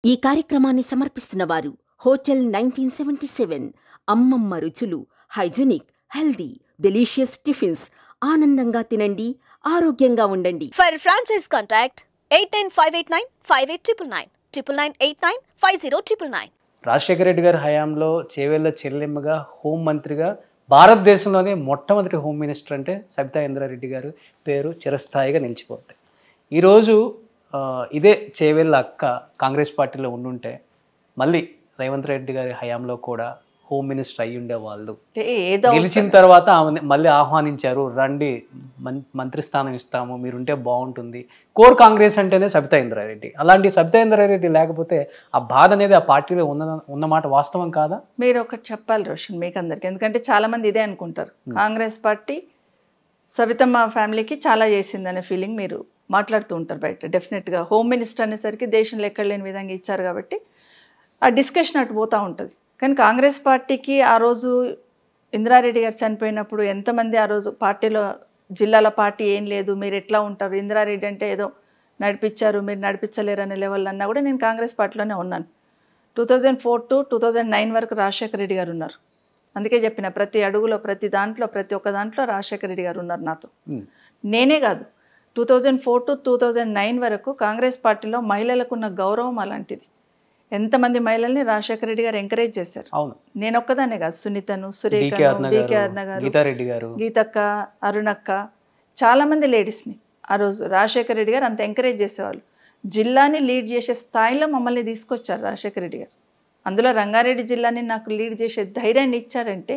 ఈ కార్యక్రమాన్ని సమర్పిస్తున్నవారు హోటల్ 1977 అమ్మమ్మ రుచులు హైజీనిక్ హెల్దీ డెలీషియస్ టిఫిన్స్ ఆనందంగా తినండి ఆరోగ్యంగా ఉండండి. For franchise contact 89589 58999 50989 Rajasekhara Reddy గారి హయాంలో చేవేళ్ల చెల్లెమ్మగా హోంమంత్రిగా భారతదేశంలోనే మొట్టమొదటి హోమ్ మినిస్టర్ అంటే సబితా ఇంద్రారెడ్డి గారు పేరు చిరస్థాయిగా నిలిచిపోతాయి. ఈరోజు ఇదే చేవేళ్ళ అక్క కాంగ్రెస్ పార్టీలో ఉండుంటే మళ్ళీ రేవంత్ రెడ్డి గారి హయాంలో కూడా హోమ్ మినిస్టర్ అయ్యి ఉండేవాళ్ళు. గెలిచిన తర్వాత ఆమె మళ్ళీ ఆహ్వానించారు, రండి మంత్రి స్థానం ఇస్తాము, మీరుంటే బాగుంటుంది. కోర్ కాంగ్రెస్ అంటేనే సబితా ఇంద్రారెడ్డి. అలాంటి సబితా ఇంద్రారెడ్డి లేకపోతే ఆ బాధ అనేది ఆ పార్టీలో ఉన్నమాట వాస్తవం కాదా? మీరు ఒకటి చెప్పాలి రోషన్ మీకు అందరికి, ఎందుకంటే చాలా మంది ఇదే అనుకుంటారు, కాంగ్రెస్ పార్టీ సబితమ్మ ఫ్యామిలీకి చాలా చేసిందనే ఫీలింగ్ మీరు మాట్లాడుతూ ఉంటారు బయట. డెఫినెట్గా హోమ్ మినిస్టర్ అనేసరికి దేశంలో ఎక్కడ లేని విధంగా ఇచ్చారు కాబట్టి ఆ డిస్కషన్ అటు పోతూ ఉంటుంది. కానీ కాంగ్రెస్ పార్టీకి ఆ రోజు ఇంద్రారెడ్డి గారు చనిపోయినప్పుడు ఎంతమంది ఆ రోజు పార్టీలో జిల్లాల పార్టీ ఏం లేదు, మీరు ఎట్లా ఉంటారు, ఇంద్రారెడ్డి అంటే ఏదో నడిపించారు, మీరు నడిపించలేరు అనే లెవెల్ అన్నా కూడా నేను కాంగ్రెస్ పార్టీలోనే ఉన్నాను. 2004 to 2009 వరకు రాజశేఖర రెడ్డి గారు ఉన్నారు. అందుకే చెప్పిన ప్రతి అడుగులో ప్రతి దాంట్లో ప్రతి ఒక్క దాంట్లో రాజశేఖర రెడ్డి గారు ఉన్నారు నాతో. నేనే కాదు, 2004 to 2009 వరకు కాంగ్రెస్ పార్టీలో మహిళలకు ఉన్న గౌరవం అలాంటిది. ఎంతమంది మహిళల్ని రాజశేఖర రెడ్డి గారు ఎంకరేజ్ చేశారు. అవును, నేను ఒక్కదాన్నే కాదు, సునీతను, సురేఖ, డికే అరుణ గారు, గీతక్క, అరుణక్క, చాలామంది లేడీస్ని ఆ రోజు రాజశేఖర రెడ్డి గారు అంత ఎంకరేజ్ చేసేవాళ్ళు. జిల్లాని లీడ్ చేసే స్థాయిలో మమ్మల్ని తీసుకొచ్చారు రాజశేఖర రెడ్డి గారు. అందులో రంగారెడ్డి జిల్లాని నాకు లీడ్ చేసే ధైర్యాన్ని ఇచ్చారంటే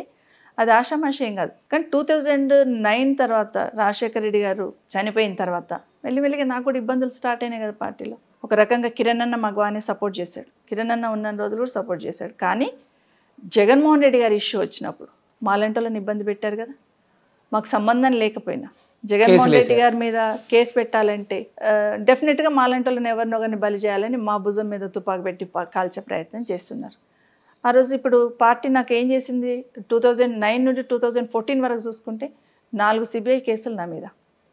అది ఆషామాషేం కాదు. కానీ 2009 తర్వాత రాజశేఖర రెడ్డి గారు చనిపోయిన తర్వాత మెల్లిమెల్లిగా నాకు కూడా ఇబ్బందులు స్టార్ట్ అయినాయి కదా పార్టీలో. ఒక రకంగా కిరణ్ అన్న మాకు బాగానే సపోర్ట్ చేశాడు, కిరణ్ అన్న ఉన్న రోజులు కూడా సపోర్ట్ చేశాడు. కానీ జగన్మోహన్ రెడ్డి గారి ఇష్యూ వచ్చినప్పుడు మాలాంటోళ్ళని ఇబ్బంది పెట్టారు కదా. మాకు సంబంధం లేకపోయినా జగన్మోహన్ రెడ్డి గారి మీద కేసు పెట్టాలంటే డెఫినెట్గా మాలాంటోళ్ళని ఎవరినో కానీ బలి చేయాలని మా భుజం మీద తుపాకు పెట్టి కాల్చే ప్రయత్నం చేస్తున్నారు. ఆ రోజు ఇప్పుడు పార్టీ నాకు ఏం చేసింది, 2009 నుండి 2014 వరకు చూసుకుంటే 4 సిబిఐ కేసులు నా మీద.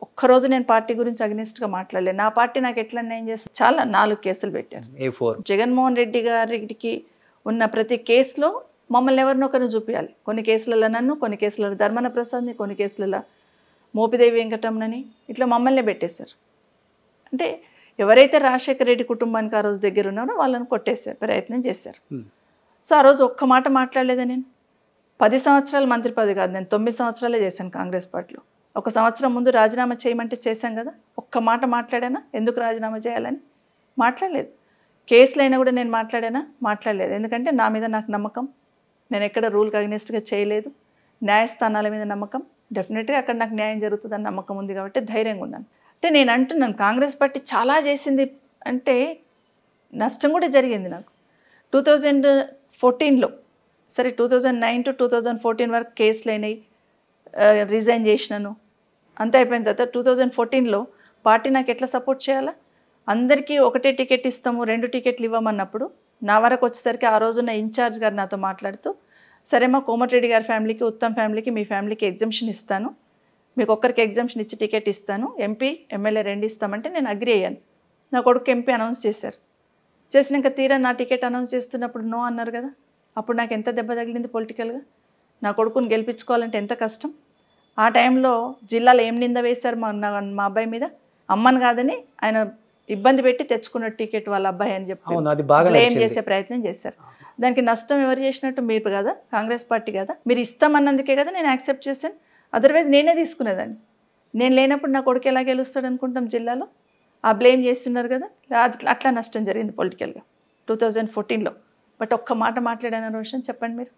ఒక్కరోజు నేను పార్టీ గురించి అగ్నిస్ట్గా మాట్లాడలేదు. నా పార్టీ నాకు ఎట్లా అన్యాయం చేస్తుంది, చాలా 4 కేసులు పెట్టారు. జగన్మోహన్ రెడ్డి గారికి ఉన్న ప్రతి కేసులో మమ్మల్ని ఎవరినొకరిని చూపించాలి. కొన్ని కేసులలో నన్ను, కొన్ని కేసులలో ధర్మన ప్రసాద్ని, కొన్ని కేసులలో మోపిదేవి వెంకటరమణని, ఇట్లా మమ్మల్ని పెట్టేశారు. అంటే ఎవరైతే రాజశేఖర రెడ్డి కుటుంబానికి ఆ రోజు దగ్గర ఉన్నారో వాళ్ళని కొట్టేశారు, ప్రయత్నం చేశారు. సో ఆ రోజు ఒక్క మాట మాట్లాడలేదా నేను? 10 సంవత్సరాలు మంత్రి పదవి కాదు, నేను 9 సంవత్సరాలే చేశాను కాంగ్రెస్ పార్టీలో. 1 సంవత్సరం ముందు రాజీనామా చేయమంటే చేశాం కదా, ఒక్క మాట మాట్లాడానా ఎందుకు రాజీనామా చేయాలని? మాట్లాడలేదు. కేసులైనా కూడా నేను మాట్లాడలేదు. ఎందుకంటే నా మీద నాకు నమ్మకం, నేను ఎక్కడ రూల్కి అగ్నిస్ట్గా చేయలేదు. న్యాయస్థానాల మీద నమ్మకం, డెఫినెట్గా అక్కడ నాకు న్యాయం జరుగుతుందని నమ్మకం ఉంది కాబట్టి ధైర్యంగా ఉన్నాను. అంటే నేను అంటున్నాను కాంగ్రెస్ పార్టీ చాలా చేసింది అంటే నష్టం కూడా జరిగింది నాకు. 2014లో సరే 2009 to 2014 వరకు కేసులు అయినాయి, రిజైన్ చేసినాను, అంతా అయిపోయిన తర్వాత 2014లో పార్టీ నాకు ఎట్లా సపోర్ట్ చేయాలా? అందరికీ ఒకటే టికెట్ ఇస్తాము, 2 టికెట్లు ఇవ్వమన్నప్పుడు నా వరకు వచ్చేసరికి ఆ రోజున్న ఇన్ఛార్జ్ గారు నాతో మాట్లాడుతూ, సరే మా కోమటిరెడ్డి గారి ఫ్యామిలీకి, ఉత్తమ్ ఫ్యామిలీకి, మీ ఫ్యామిలీకి ఎగ్జంప్షన్ ఇస్తాను, మీకు ఒక్కరికి ఎగ్జంప్షన్ ఇచ్చి టికెట్ ఇస్తాను, ఎంపీ ఎమ్మెల్యే 2 ఇస్తామంటే నేను అగ్రి అయ్యాను. నా కొడుకు ఎంపీ అనౌన్స్ చేశారు. చేసినాక తీరా నా టికెట్ అనౌన్స్ చేస్తున్నప్పుడు నో అన్నారు కదా. అప్పుడు నాకు ఎంత దెబ్బ తగిలింది పొలిటికల్గా. నా కొడుకుని గెలిపించుకోవాలంటే ఎంత కష్టం. ఆ టైంలో జిల్లాలో ఏం నింద వేశారు మా అబ్బాయి మీద, అమ్మని కాదని ఆయన ఇబ్బంది పెట్టి తెచ్చుకున్న టికెట్ వాళ్ళ అబ్బాయి అని చెప్పి బ్లేమ్ చేసే ప్రయత్నం చేశారు. దానికి నష్టం ఎవరు చేసినట్టు? మీరు కదా, కాంగ్రెస్ పార్టీ కదా. మీరు ఇస్తామన్నందుకే కదా నేను యాక్సెప్ట్ చేశాను, అదర్వైజ్ నేనే తీసుకునేదాన్ని. నేను లేనప్పుడు నా కొడుకు ఎలా గెలుస్తాడు అనుకుంటాం జిల్లాలో? ఆ బ్లేమ్ చేస్తున్నారు కదా, అట్లా నష్టం జరిగింది పొలిటికల్గా 2014లో. బట్ ఒక్క మాట మాట్లాడాను రోషన్, చెప్పండి మీరు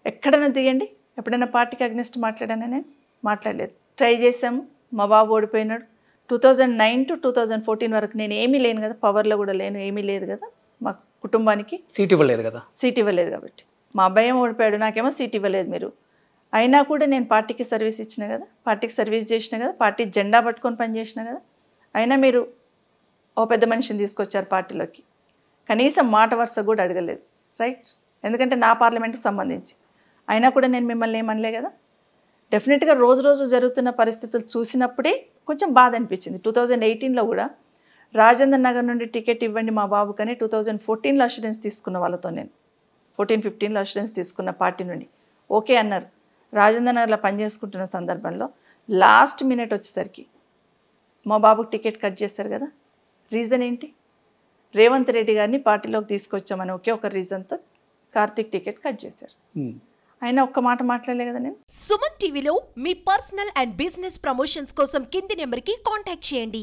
ఎక్కడైనా దిగండి, ఎప్పుడైనా పార్టీకి అగ్నిస్ట్ మాట్లాడానా? నేను మాట్లాడలేదు. ట్రై చేశాము, మా బాబు ఓడిపోయినాడు. 2009 to 2014 వరకు నేను ఏమీ లేను కదా, పవర్లో కూడా లేను, ఏమీ లేదు కదా, మా కుటుంబానికి సీట్ ఇవ్వలేదు కాబట్టి. మా అబ్బాయి ఏమో ఓడిపోయాడు, నాకేమో సీట్ ఇవ్వలేదు మీరు. అయినా కూడా నేను పార్టీకి సర్వీస్ ఇచ్చిన కదా, పార్టీకి సర్వీస్ చేసిన కదా, పార్టీ జెండా పట్టుకొని పనిచేసిన కదా. అయినా మీరు ఓ పెద్ద మనిషిని తీసుకొచ్చారు పార్టీలోకి, కనీసం మాట వరుస కూడా అడగలేదు, రైట్? ఎందుకంటే నా పార్లమెంట్కి సంబంధించి. అయినా కూడా నేను మిమ్మల్ని ఏమనలే కదా. డెఫినెట్గా రోజు రోజు జరుగుతున్న పరిస్థితులు చూసినప్పుడే కొంచెం బాధ అనిపించింది. 2018లో కూడా రాజేంద్ర నగర్ నుండి టికెట్ ఇవ్వండి మా బాబుకని 2014లో అష్యూరెన్స్ తీసుకున్న వాళ్ళతో నేను 14-15లో అష్యూరెన్స్ తీసుకున్న పార్టీ నుండి ఓకే అన్నారు. రాజేంద్ర నగర్లో పనిచేసుకుంటున్న సందర్భంలో లాస్ట్ మినిట్ వచ్చేసరికి మా బాబుకి టికెట్ కట్ చేశారు కదా. రీజన్ ఏంటి? రేవంత్ రెడ్డి గారిని పార్టీలోకి తీసుకొచ్చామని ఒకే ఒక రీజన్తో కార్తీక్ టికెట్ కట్ చేశారు. అయినా ఒక్క మాట మాట్లాడలే కదా నేను. సుమన్ టీవీలో మీ పర్సనల్ అండ్ బిజినెస్ ప్రమోషన్స్ కోసం కింది నెంబర్కి కాంటాక్ట్ చేయండి.